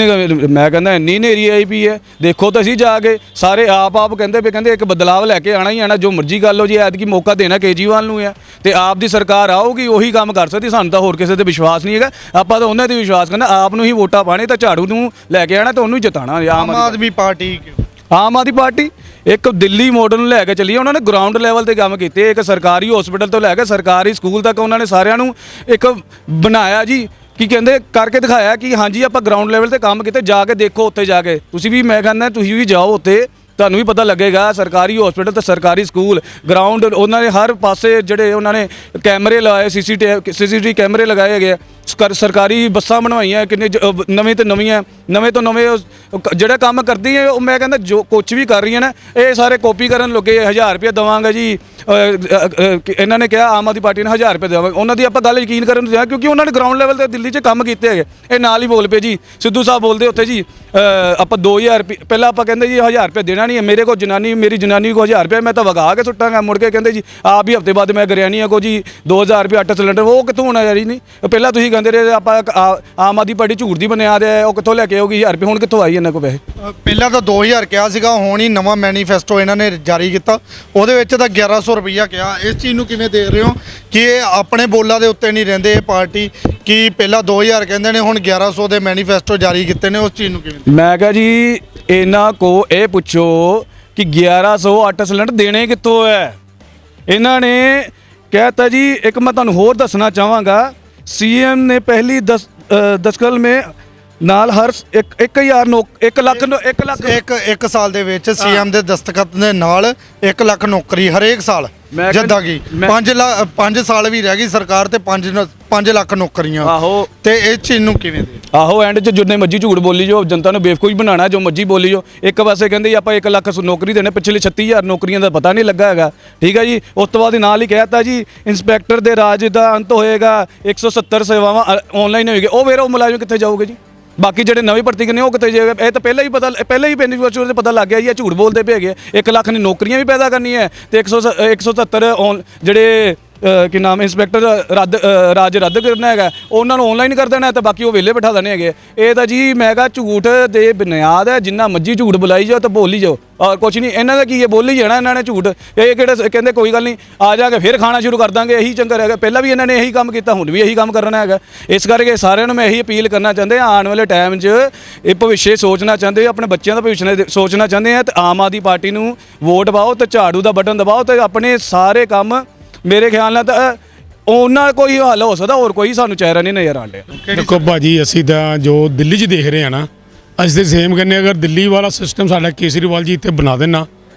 ਮੈਂ ਕਹਿੰਦਾ ਇੰਨੀ ਹਨੇਰੀ ਆਈ ਪਈ ਹੈ, ਦੇਖੋ ਤਾਂ ਅਸੀਂ ਜਾ ਕੇ ਸਾਰੇ ਆਪ ਕਹਿੰਦੇ ਇੱਕ ਬਦਲਾਵ ਲੈ ਕੇ ਆਣਾ ਹੀ ਆਣਾ, ਜੋ ਮਰਜ਼ੀ ਕਰ ਲਓ ਜੀ। ਐਤਕੀ ਮੌਕਾ ਦੇਣਾ ਕੇਜਰੀਵਾਲ ਨੂੰ ਹੈ ਤੇ ਆਪ ਦੀ ਸਰਕਾਰ ਆਊਗੀ ਉਹੀ ਕੰਮ ਕਰ ਸਕਦੀ। ਸਾਨੂੰ ਤਾਂ ਹੋਰ ਕਿਸੇ ਤੇ ਵਿਸ਼ਵਾਸ ਨਹੀਂ ਹੈਗਾ, ਆਪਾਂ ਤਾਂ ਉਹਨਾਂ ਤੇ ਵਿਸ਼ਵਾਸ ਕਰਨਾ। ਆਪ ਨੂੰ ਹੀ ਵੋਟਾਂ ਪਾਣੇ ਤਾਂ ਝਾੜੂ ਨੂੰ ਲੈ ਕੇ ਆਣਾ ਤਾਂ ਉਹਨੂੰ ਹੀ ਜਿਤਾਣਾ। ਆਮ ਆਦਮੀ ਪਾਰਟੀ ਇੱਕ ਦਿੱਲੀ ਮਾਡਲ ਨੂੰ ਲੈ ਕੇ ਚੱਲੀ, ਉਹਨਾਂ ਨੇ ਗਰਾਊਂਡ ਲੈਵਲ ਤੇ ਕੰਮ ਕੀਤੇ। ਇੱਕ ਸਰਕਾਰੀ ਹਸਪੀਟਲ ਤੋਂ ਲੈ ਕੇ ਸਰਕਾਰੀ ਸਕੂਲ ਤੱਕ ਉਹਨਾਂ ਨੇ ਸਾਰਿਆਂ ਨੂੰ ਇੱਕ ਬਣਾਇਆ ਜੀ, ਕੀ ਕਹਿੰਦੇ ਕਰਕੇ ਦਿਖਾਇਆ ਕਿ ਹਾਂਜੀ ਆਪਾਂ ਗਰਾਊਂਡ ਲੈਵਲ ਤੇ ਕੰਮ ਕੀਤੇ। ਜਾ ਕੇ ਦੇਖੋ, ਉੱਥੇ ਜਾ ਕੇ ਤੁਸੀਂ ਵੀ, ਮੈਂ ਕਹਿੰਦਾ ਤੁਸੀਂ ਵੀ ਜਾਓ ਉੱਥੇ, ਤੁਹਾਨੂੰ ਵੀ ਪਤਾ ਲੱਗੇਗਾ। ਸਰਕਾਰੀ ਹਸਪੀਟਲ ਤੇ ਸਰਕਾਰੀ ਸਕੂਲ, ਗਰਾਊਂਡ, ਉਹਨਾਂ ਨੇ ਹਰ ਪਾਸੇ ਜਿਹੜੇ ਉਹਨਾਂ ਨੇ ਕੈਮਰੇ ਲਗਾਏ, ਸੀਸੀਟੀਵੀ ਕੈਮਰੇ ਲਗਾਏ ਹੈਗੇ ਆ। ਸਰਕਾਰੀ ਬੱਸਾਂ ਬਣਵਾਈਆਂ ਕਿੰਨੇ ਨਵੇਂ ਤੋਂ ਨਵੇਂ ਜਿਹੜਾ ਕੰਮ ਕਰਦੀ ਹੈ। ਉਹ ਮੈਂ ਕਹਿੰਦਾ ਜੋ ਕੁਛ ਵੀ ਕਰ ਰਹੀਆਂ ਨਾ, ਇਹ ਸਾਰੇ ਕਾਪੀ ਕਰਨ ਲੱਗੇ। 1000 ਰੁਪਏ ਦੇਵਾਂਗੇ ਜੀ, ਇਹਨਾਂ ਨੇ ਕਿਹਾ ਆਮ ਆਦਮੀ ਪਾਰਟੀ ਨੇ 1000 ਰੁਪਏ ਦੇਵਾਂਗੇ। ਉਹਨਾਂ ਦੀ ਆਪਾਂ ਗੱਲ ਯਕੀਨ ਕਰਨ ਨੂੰ ਦਿਆਂ, ਕਿਉਂਕਿ ਉਹਨਾਂ ਨੇ ਗਰਾਊਂਡ ਲੈਵਲ ਤੇ ਦਿੱਲੀ 'ਚ ਕੰਮ ਕੀਤੇ ਹੈਗੇ। ਇਹ ਨਾਲ ਹੀ ਬੋਲ ਪਏ ਜੀ, ਸਿੱਧੂ ਸਾਹਿਬ ਬੋਲਦੇ ਉੱਥੇ ਜੀ ਆਪਾਂ 2000 ਰੁਪਏ, ਪਹਿਲਾਂ ਆਪਾਂ ਕਹਿੰਦੇ ਜੀ 1000 ਰੁਪਏ ਦੇਣਾ ਨਹੀਂ ਹੈ, ਮੇਰੇ ਕੋਲ ਮੇਰੀ ਜਨਾਨੀ ਕੋ 1000 ਰੁਪਏ ਮੈਂ ਤਾਂ ਵਗਾ ਕੇ ਸੁੱਟਾਂਗਾ। ਮੁੜ ਕੇ ਕਹਿੰਦੇ ਜੀ ਆਪ ਹੀ ਹਫਤੇ ਬਾਅਦ ਮੈਂ ਗਰਿਆਨੀਆਂ ਕੋ ਜੀ 2000 ਰੁਪਏ 8 ਸਿਲੰਡਰ, ਉਹ ਕਿੱਥੋਂ ਹੋਣਾ ਯਾਰ? ਨਹੀਂ, ਪਹਿਲਾਂ ਤੁਸੀਂ ਕਹਿੰਦੇ ਰਹੇ ਆਪਾਂ ਆਮ ਆਦਮੀ ਪਾਰਟੀ ਝੂਠ ਦੀ ਬੁਨਿਆਦ ਹੈ, ਉਹ ਕਿੱਥੋਂ ਲੈ ਕੇ ਆਉਗੀ 1000 ਰੁਪਏ? ਹੁਣ ਕਿੱਥੋਂ ਆਈ ਇਹਨਾਂ ਕੋ ਪੈਸੇ? ਪਹਿਲਾਂ ਤਾਂ 2000 ਕਿਹਾ ਸੀਗਾ, ਹੁਣ ਹੀ ਨਵਾਂ ਮੈਨੀਫੈਸਟੋ ਇਹਨਾਂ ਨੇ ਜਾਰੀ ਕੀਤਾ, ਉਹਦੇ ਵਿੱਚ ਤਾਂ 1100 ਰੁਪਈਆ ਕਿਹਾ। ਇਸ ਚੀਜ਼ ਨੂੰ ਕਿਵੇਂ ਦੇਖ ਰਹੇ ਹੋ ਕਿ ਇਹ ਆਪਣੇ ਬੋਲਾਂ ਦੇ ਉੱਤੇ ਨਹੀਂ ਰਹਿੰਦੇ ਇਹ ਪਾਰਟੀ, ਕਿ ਪਹਿਲਾਂ 2000 ਕਹਿੰਦੇ ਨੇ ਹੁਣ 1100 ਦੇ ਮੈਨੀਫੈਸਟੋ ਜਾਰੀ ਕੀਤੇ ਨੇ? ਉਸ ਚੀਜ਼ ਨੂੰ ਕਿਵੇਂ? ਮੈਂ ਕਿਹਾ ਜੀ ਇਹਨਾਂ ਕੋ ਇਹ ਪੁੱਛੋ ਕਿ 1100 8 ਸਿਲੰਡਰ ਦੇਣੇ ਕਿੱਥੋਂ ਹੈ? ਇਹਨਾਂ ਨੇ ਕਹਿਤਾ ਜੀ। ਇੱਕ ਮੈਂ ਤੁਹਾਨੂੰ ਹੋਰ ਦੱਸਣਾ ਚਾਹਾਂਗਾ, सीएम ने पहली दस्तखत में ਨਾਲ ਹਰ 1 ਸਾਲ ਦੇ ਵਿੱਚ ਸੀਐਮ ਦੇ ਦਸਤਖਤ ਦੇ ਨਾਲ 1 ਲੱਖ ਨੌਕਰੀ ਹਰੇਕ ਸਾਲ, ਜਿੱਦਾਂ ਕਿ 5 ਸਾਲ ਵੀ ਰਹਿ ਗਈ ਸਰਕਾਰ ਤੇ 5 ਲੱਖ ਨੌਕਰੀਆਂ। ਆਹੋ, ਤੇ ਇਸ ਚੀਜ਼ ਨੂੰ ਕਿਵੇਂ ਦੇ? ਆਹੋ, ਐਂਡ 'ਚ ਜਿੰਨੇ ਮਰਜ਼ੀ ਝੂਠ ਬੋਲੀ ਜੋ, ਜਨਤਾ ਨੂੰ ਬੇਵਕੂਫ ਬਣਾਉਣਾ, ਜੋ ਮਰਜ਼ੀ ਬੋਲੀ ਜੋ। ਇੱਕ ਪਾਸੇ ਕਹਿੰਦੇ ਆਪਾਂ 1 ਲੱਖ ਨੌਕਰੀ ਦੇਣੇ, ਪਿਛਲੇ 36000 ਨੌਕਰੀਆਂ ਦਾ ਪਤਾ ਨਹੀਂ ਲੱਗਾ ਹੈਗਾ। ਠੀਕ ਹੈ ਜੀ। ਉਸ ਤੋਂ ਬਾਅਦ ਨਾਲ ਹੀ ਕਹਿਤਾ ਜੀ ਇੰਸਪੈਕਟਰ ਦੇ ਰਾਜ ਦਾ ਅੰਤ ਹੋਏਗਾ, 170 ਸੇਵਾਵਾਂ ਆਨਲਾਈਨ ਹੋਏਗੀ। ਉਹ ਫਿਰ ਉਹ ਮੁਲਾਜ਼ਮ ਕਿੱਥੇ ਜਾਊਗੇ ਜੀ? ਬਾਕੀ ਜਿਹੜੇ ਨਵੀਂ ਭਰਤੀ ਕਰਨੀ ਉਹ ਕਿਤੇ ਜਾਏਗਾ? ਇਹ ਤਾਂ ਪਹਿਲਾਂ ਹੀ ਬੈਨੀਫਿਸ਼ੀਅਰੀ ਪਤਾ ਲੱਗ ਗਿਆ ਜੀ, ਇਹ ਝੂਠ ਬੋਲਦੇ ਪਏ ਹੈਗੇ। 1 ਲੱਖ ਨੇ ਨੌਕਰੀਆਂ ਵੀ ਪੈਦਾ ਕਰਨੀਆਂ ਤੇ 170 ਜਿਹੜੇ ਕੀ ਨਾਮ ਇੰਸਪੈਕਟਰ ਰਾਜ ਰੱਦ ਕਰਨਾ ਹੈਗਾ, ਉਹਨਾਂ ਨੂੰ ਆਨਲਾਈਨ ਕਰ ਦੇਣਾ ਤੇ ਬਾਕੀ ਉਹ ਵਿਹਲੇ ਬਿਠਾ ਦੇਣੇ ਹੈਗੇ। ਇਹ ਤਾਂ ਜੀ ਮੈਂ ਕਿਹਾ ਝੂਠ ਦੇ ਬੁਨਿਆਦ ਹੈ, ਜਿੰਨਾ ਮਰਜ਼ੀ ਝੂਠ ਬੁਲਾਈ ਜਾਓ ਤਾਂ ਬੋਲੀ ਜਾਓ, ਔਰ ਕੁਛ ਨਹੀਂ। ਇਹਨਾਂ ਦਾ ਕੀ ਹੈ, ਬੋਲੀ ਜਾਣਾ ਇਹਨਾਂ ਨੇ ਝੂਠ। ਇਹ ਕਿਹੜੇ ਕਹਿੰਦੇ ਕੋਈ ਗੱਲ ਨਹੀਂ ਆ ਜਾ ਕੇ ਫਿਰ ਖਾਣਾ ਸ਼ੁਰੂ ਕਰ ਦਾਂਗੇ, ਇਹੀ ਚੰਗਾ ਰਹੇਗਾ। ਪਹਿਲਾਂ ਵੀ ਇਹਨਾਂ ਨੇ ਇਹੀ ਕੰਮ ਕੀਤਾ, ਹੁਣ ਵੀ ਇਹੀ ਕੰਮ ਕਰਨਾ ਹੈਗਾ। ਇਸ ਕਰਕੇ ਸਾਰਿਆਂ ਨੂੰ ਮੈਂ ਇਹੀ ਅਪੀਲ ਕਰਨਾ ਚਾਹੁੰਦੇ ਹਾਂ, ਆਉਣ ਵਾਲੇ ਟਾਈਮ 'ਚ ਇਹ ਭਵਿੱਖ ਸੋਚਣਾ ਚਾਹੁੰਦੇ, ਆਪਣੇ ਬੱਚਿਆਂ ਦਾ ਭਵਿੱਖ ਸੋਚਣਾ ਚਾਹੁੰਦੇ ਆ, ਤੇ ਆਮ ਆਦਮੀ ਪਾਰਟੀ ਨੂੰ ਵੋਟ ਪਾਓ ਤੇ ਝਾੜੂ ਦਾ ਬਟਨ ਦਬਾਓ ਤੇ ਆਪਣੇ ਸਾਰੇ ਕੰਮ, ਮੇਰੇ ਖਿਆਲ ਨਾਲ ਤਾਂ ਉਹਨਾਂ ਕੋਈ ਹੱਲ ਹੋ ਸਕਦਾ, ਹੋਰ ਕੋਈ ਸਾਨੂੰ ਚਿਹਰਾ ਨਹੀਂ ਨਜ਼ਰ ਆਉਣ ਡਿਆ। ਦੇਖੋ ਭਾਜੀ, ਅਸੀਂ ਤਾਂ ਜੋ ਦਿੱਲੀ 'ਚ ਦੇਖ ਰਹੇ ਹਾਂ ਨਾ, ਅਸੀਂ ਤਾਂ ਸੇਮ ਕਹਿੰਦੇ, ਅਗਰ ਦਿੱਲੀ ਵਾਲਾ ਸਿਸਟਮ ਸਾਡਾ ਕੇਜਰੀਵਾਲ ਜੀ ਇੱਥੇ ਬਣਾ ਦੇਣਾ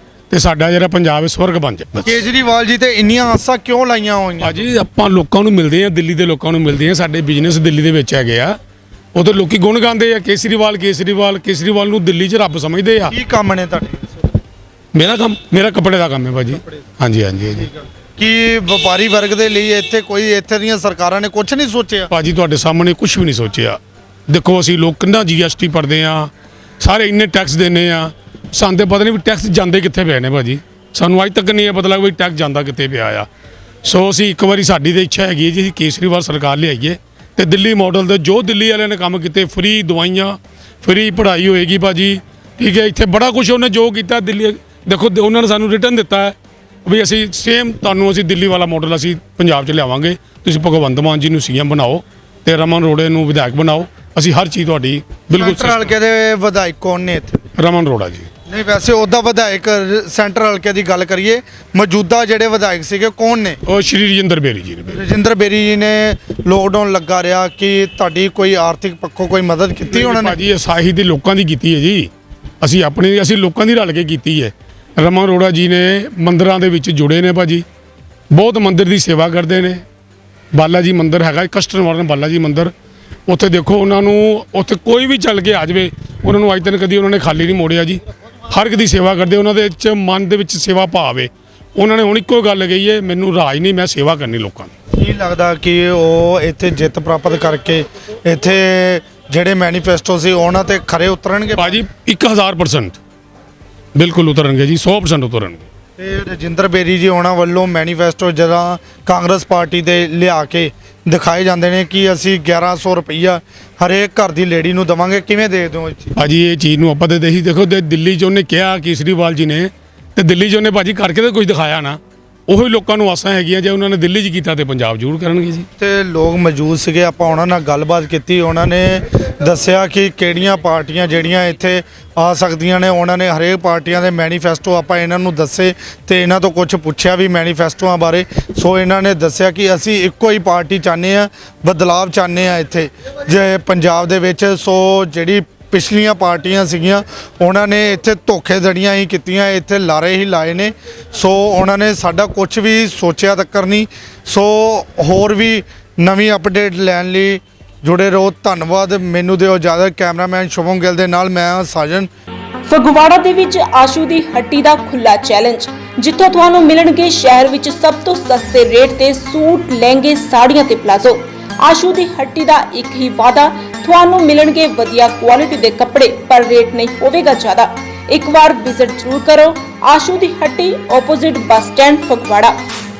ਤੇ ਸਾਡਾ ਜਿਹੜਾ ਪੰਜਾਬ ਹੈ ਸਵਰਗ ਬਣ ਜਾਏ। ਕੇਜਰੀਵਾਲ ਜੀ ਤੇ ਇੰਨੀਆਂ ਆਸਾਂ ਕਿਉਂ ਲਾਈਆਂ ਹੋਈਆਂ? ਭਾਜੀ ਆਪਾਂ ਲੋਕਾਂ ਨੂੰ ਮਿਲਦੇ ਹਾਂ, ਦਿੱਲੀ ਦੇ ਲੋਕਾਂ ਨੂੰ ਮਿਲਦੇ ਹਾਂ, ਸਾਡੇ ਬਿਜ਼ਨਸ ਦਿੱਲੀ ਦੇ ਵਿੱਚ ਹੈਗੇ ਆ, ਉਧਰ ਲੋਕੀ ਗੁਣ ਗਾਉਂਦੇ ਆ ਕੇਜਰੀਵਾਲ ਨੂੰ ਦਿੱਲੀ 'ਚ ਰੱਬ ਸਮਝਦੇ ਆ। ਕੀ ਕੰਮ ਨੇ ਤੁਹਾਡੇ? ਮੇਰਾ ਕੱਪੜੇ ਦਾ ਕੰਮ ਹੈ ਭਾਜੀ। ਹਾਂਜੀ। ਕਿ ਵਪਾਰੀ ਵਰਗ ਦੇ ਲਈ ਇੱਥੇ ਦੀਆਂ ਸਰਕਾਰਾਂ ਨੇ ਕੁਝ ਨਹੀਂ ਸੋਚਿਆ? ਭਾਜੀ ਤੁਹਾਡੇ ਸਾਹਮਣੇ ਕੁਝ ਵੀ ਨਹੀਂ ਸੋਚਿਆ। ਦੇਖੋ ਅਸੀਂ ਲੋਕ ਕਿੰਨਾ GST ਭਰਦੇ ਆ, ਸਾਰੇ ਇੰਨੇ ਟੈਕਸ ਦੇਣੇ ਆ, ਸਾਨੂੰ ਤਾਂ ਪਤਾ ਨਹੀਂ ਵੀ ਟੈਕਸ ਜਾਂਦੇ ਕਿੱਥੇ ਪਏ ਨੇ ਭਾਜੀ। ਸਾਨੂੰ ਅੱਜ ਤੱਕ ਨਹੀਂ ਇਹ ਪਤਾ ਲੱਗਾ ਵੀ ਟੈਕਸ ਜਾਂਦਾ ਕਿੱਥੇ ਪਿਆ ਆ। ਸੋ ਅਸੀਂ ਇੱਕ ਵਾਰੀ ਸਾਡੀ ਤਾਂ ਇੱਛਾ ਹੈਗੀ ਹੈ ਜੀ ਅਸੀਂ ਕੇਜਰੀਵਾਲ ਸਰਕਾਰ ਲਿਆਈਏ ਤੇ ਦਿੱਲੀ ਮਾਡਲ ਦੇ ਜੋ ਦਿੱਲੀ ਵਾਲਿਆਂ ਨੇ ਕੰਮ ਕੀਤੇ, ਫ੍ਰੀ ਦਵਾਈਆਂ, ਫ੍ਰੀ ਪੜ੍ਹਾਈ ਹੋਏਗੀ ਭਾਜੀ, ਠੀਕ ਹੈ। ਇੱਥੇ ਬੜਾ ਕੁਝ ਉਹਨੇ ਜੋ ਕੀਤਾ ਦਿੱਲੀ, ਦੇਖੋ ਉਹਨਾਂ ਨੇ ਸਾਨੂੰ ਰਿਟਰਨ ਦਿੱਤਾ ਹੈ ਵੀ ਅਸੀਂ ਸੇਮ ਤੁਹਾਨੂੰ ਅਸੀਂ ਦਿੱਲੀ ਵਾਲਾ ਮਾਡਲ ਅਸੀਂ ਪੰਜਾਬ 'ਚ ਲਿਆਵਾਂਗੇ। ਤੁਸੀਂ ਭਗਵੰਤ ਮਾਨ ਜੀ ਨੂੰ ਸੀਐਮ ਬਣਾਓ ਤੇ ਰਮਨ ਅਰੋੜਾ ਨੂੰ ਵਿਧਾਇਕ ਬਣਾਓ, ਅਸੀਂ ਹਰ ਚੀਜ਼ ਤੁਹਾਡੀ ਬਿਲਕੁਲ। ਸੈਂਟਰ ਹਲਕੇ ਦੇ ਵਿਧਾਇਕ ਕੌਣ ਨੇ ਇੱਥੇ? ਰਮਨ ਅਰੋੜਾ ਜੀ। ਨਹੀਂ, ਵੈਸੇ ਉਹਦਾ ਵਿਧਾਇਕ ਸੈਂਟਰ ਹਲਕੇ ਦੀ ਗੱਲ ਕਰੀਏ, ਮੌਜੂਦਾ ਜਿਹੜੇ ਵਿਧਾਇਕ ਸੀਗੇ ਕੌਣ ਨੇ? ਉਹ ਸ਼੍ਰੀ ਰਜਿੰਦਰ ਬੇਰੀ ਜੀ ਨੇ। ਰਜਿੰਦਰ ਬੇਰੀ ਜੀ ਨੇ ਲੋਕਡਾਊਨ ਲੱਗਾ ਰਿਹਾ ਕਿ ਤੁਹਾਡੀ ਕੋਈ ਆਰਥਿਕ ਪੱਖੋਂ ਕੋਈ ਮਦਦ ਕੀਤੀ ਉਹਨਾਂ ਨੇ? ਭਾਜੀ ਇਹ ਸਾਹੀ ਦੀ ਲੋਕਾਂ ਦੀ ਕੀਤੀ ਹੈ ਜੀ, ਅਸੀਂ ਲੋਕਾਂ ਦੀ ਰਲ ਕੇ ਕੀਤੀ ਹੈ। ਰਮਨ ਅਰੋੜਾ ਜੀ ਨੇ ਮੰਦਿਰਾਂ ਦੇ ਵਿੱਚ ਜੁੜੇ ਨੇ ਭਾਜੀ, ਬਹੁਤ ਮੰਦਿਰ ਦੀ ਸੇਵਾ ਕਰਦੇ ਨੇ। ਬਾਲਾ ਜੀ ਮੰਦਿਰ ਹੈਗਾ ਕਸਟਰ ਮਾਰਨ ਬਾਲਾ ਜੀ ਮੰਦਿਰ, ਉੱਥੇ ਦੇਖੋ ਉਹਨਾਂ ਨੂੰ ਉੱਥੇ ਕੋਈ ਵੀ ਚੱਲ ਕੇ ਆ ਜਾਵੇ ਉਹਨਾਂ ਨੂੰ ਅੱਜ ਤੱਕ ਕਦੀ ਉਹਨਾਂ ਨੇ ਖਾਲੀ ਨਹੀਂ ਮੋੜਿਆ ਜੀ। ਹਰ ਇੱਕ ਦੀ ਸੇਵਾ ਕਰਦੇ, ਉਹਨਾਂ ਦੇ ਵਿੱਚ ਮਨ ਦੇ ਵਿੱਚ ਸੇਵਾ ਭਾਵ ਹੈ। ਉਹਨਾਂ ਨੇ ਹੁਣ ਇੱਕੋ ਗੱਲ ਕਹੀ ਹੈ, ਮੈਨੂੰ ਰਾਜ ਨਹੀਂ, ਮੈਂ ਸੇਵਾ ਕਰਨੀ ਲੋਕਾਂ ਦੀ। ਕੀ ਲੱਗਦਾ ਕਿ ਉਹ ਇੱਥੇ ਜਿੱਤ ਪ੍ਰਾਪਤ ਕਰਕੇ ਇੱਥੇ ਜਿਹੜੇ ਮੈਨੀਫੈਸਟੋ ਸੀ ਉਹਨਾਂ ਤੇ ਖਰੇ ਉਤਰਨਗੇ? ਭਾਜੀ 1000% ਬਿਲਕੁਲ ਉਤਰਨਗੇ ਜੀ, 100% ਉਤਰਨਗੇ। ਤੇ ਰਜਿੰਦਰ ਬੇਰੀ ਜੀ ਉਹਨਾਂ ਵੱਲੋਂ ਮੈਨੀਫੈਸਟੋ ਜਿਹੜਾ ਕਾਂਗਰਸ ਪਾਰਟੀ ਦੇ ਲਿਆ ਕੇ ਦਿਖਾਏ ਜਾਂਦੇ ਨੇ ਕਿ ਅਸੀਂ 1100 ਰੁਪਈਆ ਹਰੇਕ ਘਰ ਦੀ ਲੇਡੀ ਨੂੰ ਦੇਵਾਂਗੇ, ਕਿਵੇਂ ਦੇ ਦਿਓ ਇਹ ਚੀਜ਼? ਭਾਜੀ ਇਹ ਚੀਜ਼ ਨੂੰ ਆਪਾਂ ਤੇ ਦੇਖੀ, ਦੇਖੋ ਤੇ ਦਿੱਲੀ 'ਚ ਉਹਨੇ ਕਿਹਾ ਕੇਜਰੀਵਾਲ ਜੀ ਨੇ, ਤੇ ਦਿੱਲੀ 'ਚ ਉਹਨੇ ਭਾਜੀ ਕਰਕੇ ਤਾਂ ਕੁਝ ਦਿਖਾਇਆ ਨਾ। ਉਹੀ ਲੋਕਾਂ ਨੂੰ ਆਸਾਂ ਹੈਗੀਆਂ, ਜੇ ਉਹਨਾਂ ਨੇ ਦਿੱਲੀ 'ਚ ਕੀਤਾ ਤੇ ਪੰਜਾਬ ਜ਼ਰੂਰ ਕਰਨਗੇ ਜੀ। ਤੇ ਲੋਕ ਮੌਜੂਦ ਸੀਗੇ, ਆਪਾਂ ਉਹਨਾਂ ਨਾਲ ਗੱਲਬਾਤ ਕੀਤੀ, ਉਹਨਾਂ ਨੇ ਦੱਸਿਆ ਕਿ ਕਿਹੜੀਆਂ ਪਾਰਟੀਆਂ ਜਿਹੜੀਆਂ ਇੱਥੇ ਆ ਸਕਦੀਆਂ ਨੇ। ਉਹਨਾਂ ਨੇ ਹਰੇਕ ਪਾਰਟੀਆਂ ਦੇ ਮੈਨੀਫੈਸਟੋ ਆਪਾਂ ਇਹਨਾਂ ਨੂੰ ਦੱਸੇ ਤੇ ਇਹਨਾਂ ਤੋਂ ਕੁਝ ਪੁੱਛਿਆ ਵੀ ਮੈਨੀਫੈਸਟੋਆਂ ਬਾਰੇ। ਸੋ ਇਹਨਾਂ ਨੇ ਦੱਸਿਆ ਕਿ ਅਸੀਂ ਇੱਕੋ ਹੀ ਪਾਰਟੀ ਚਾਹੁੰਦੇ ਆ, ਬਦਲਾਵ ਚਾਹੁੰਦੇ ਆ ਇੱਥੇ ਜੇ ਪੰਜਾਬ ਦੇ ਵਿੱਚ। ਸੋ ਜਿਹੜੀ ਪਿਛਲੀਆਂ ਪਾਰਟੀਆਂ ਸੀਗੀਆਂ ਉਹਨਾਂ ਨੇ ਇੱਥੇ ਧੋਖੇਧੜੀਆਂ ਹੀ ਕੀਤੀਆਂ, ਇੱਥੇ ਲਾਰੇ ਹੀ ਲਾਏ ਨੇ। ਸੋ ਉਹਨਾਂ ਨੇ ਸਾਡਾ ਕੁਝ ਵੀ ਸੋਚਿਆ ਤੱਕ ਨਹੀਂ। ਸੋ ਹੋਰ ਵੀ ਨਵੀਂ ਅਪਡੇਟ ਲੈਣ ਲਈ ਜੁੜੇ ਰਹੋ। ਧੰਨਵਾਦ। ਮੈਨੂੰ ਦਿਓ ਇਜਾਜ਼ਤ। ਕੈਮਰਾਮੈਨ ਸ਼ੁਭਮ ਗਿੱਲ ਦੇ ਨਾਲ ਮੈਂ ਹਾਂ ਸਾਜਨ। ਫਗਵਾੜਾ ਦੇ ਵਿੱਚ ਆਸ਼ੂ ਦੀ ਹੱਟੀ ਦਾ ਖੁੱਲਾ ਚੈਲੰਜ, ਜਿੱਥੋਂ ਤੁਹਾਨੂੰ ਮਿਲਣਗੇ ਸ਼ਹਿਰ ਵਿੱਚ ਸਭ ਤੋਂ ਸਸਤੇ ਰੇਟ ਤੇ ਸੂਟ, ਲਹਿੰਗੇ, ਸਾੜੀਆਂ ਤੇ ਪਲਾਜ਼ੋ। ਆਸ਼ੂ ਦੀ ਹੱਟੀ ਦਾ ਇੱਕ ਹੀ ਵਾਅਦਾ, ਤੁਹਾਨੂੰ ਮਿਲਣਗੇ ਵਧੀਆ ਕੁਆਲਿਟੀ ਦੇ ਕੱਪੜੇ, ਪਰ ਰੇਟ ਨਹੀਂ ਹੋਵੇਗਾ ਜ਼ਿਆਦਾ। ਇੱਕ ਵਾਰ ਵਿਜ਼ਿਟ ਜ਼ਰੂਰ ਕਰੋ ਆਸ਼ੂ ਦੀ ਹੱਟੀ, ਆਪੋਜ਼ਿਟ ਬੱਸ ਸਟੈਂਡ, ਫਗਵਾੜਾ।